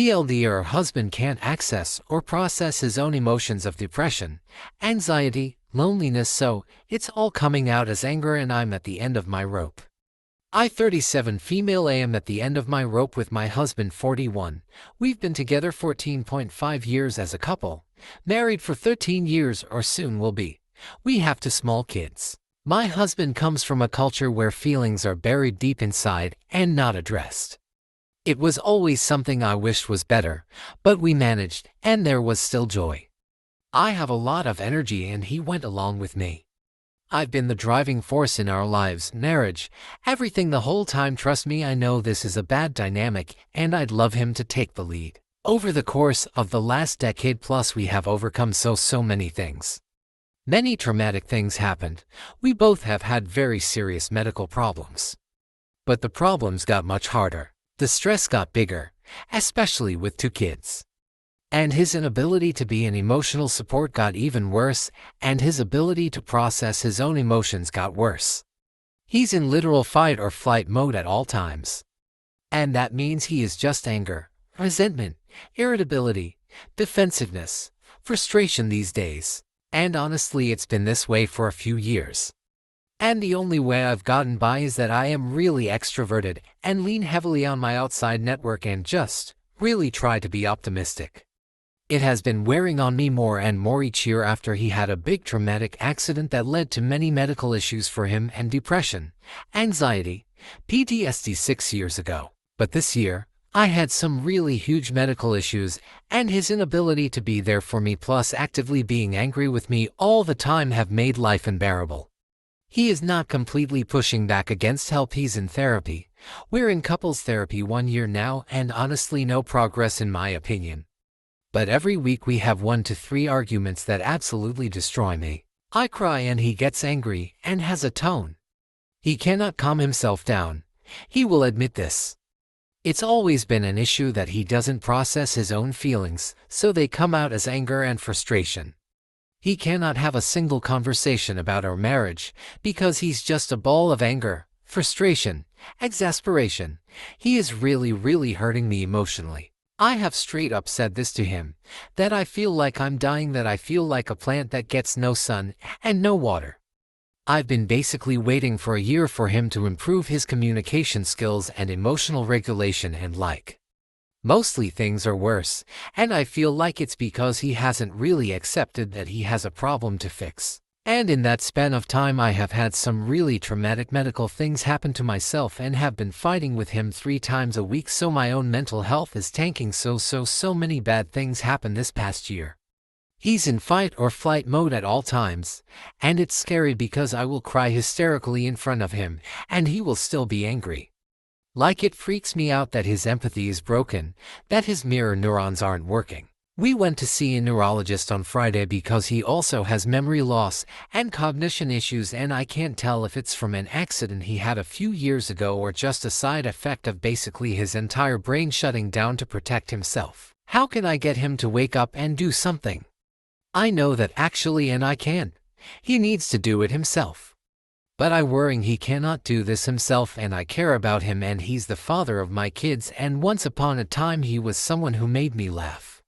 TLD, her husband can't access or process his own emotions of depression, anxiety, loneliness, so it's all coming out as anger, and I'm at the end of my rope. I 37 female am at the end of my rope with my husband 41. We've been together 14.5 years as a couple, married for 13 years or soon will be. We have 2 small kids. My husband comes from a culture where feelings are buried deep inside and not addressed. It was always something I wished was better, but we managed, and there was still joy. I have a lot of energy and he went along with me. I've been the driving force in our lives, marriage, everything the whole time. Trust me, I know this is a bad dynamic and I'd love him to take the lead. Over the course of the last decade plus we have overcome so many things. Many traumatic things happened. We both have had very serious medical problems. But the problems got much harder. The stress got bigger, especially with 2 kids. And his inability to be an emotional support got even worse, and his ability to process his own emotions got worse. He's in literal fight or flight mode at all times. And that means he is just anger, resentment, irritability, defensiveness, frustration these days. And honestly, it's been this way for a few years. And the only way I've gotten by is that I am really extroverted and lean heavily on my outside network and just really try to be optimistic. It has been wearing on me more and more each year after he had a big traumatic accident that led to many medical issues for him and depression, anxiety, PTSD 6 years ago. But this year, I had some really huge medical issues, and his inability to be there for me plus actively being angry with me all the time have made life unbearable. He is not completely pushing back against help. He's in therapy. We're in couples therapy 1 year now, and honestly no progress in my opinion. But every week we have 1 to 3 arguments that absolutely destroy me. I cry and he gets angry and has a tone. He cannot calm himself down. He will admit this. It's always been an issue that he doesn't process his own feelings, so they come out as anger and frustration. He cannot have a single conversation about our marriage because he's just a ball of anger, frustration, exasperation. He is really hurting me emotionally. I have straight up said this to him, that I feel like I'm dying, that I feel like a plant that gets no sun and no water. I've been basically waiting for a year for him to improve his communication skills and emotional regulation, and mostly things are worse, and I feel like it's because he hasn't really accepted that he has a problem to fix. And in that span of time I have had some really traumatic medical things happen to myself and have been fighting with him 3 times a week, so my own mental health is tanking. So many bad things happened this past year. He's in fight or flight mode at all times, and it's scary because I will cry hysterically in front of him and he will still be angry. Like, it freaks me out that his empathy is broken, that his mirror neurons aren't working. We went to see a neurologist on Friday because he also has memory loss and cognition issues, and I can't tell if it's from an accident he had a few years ago or just a side effect of basically his entire brain shutting down to protect himself. How can I get him to wake up and do something? I know that actually, and I can. He needs to do it himself. But I worry he cannot do this himself, and I care about him, and he's the father of my kids, and once upon a time he was someone who made me laugh.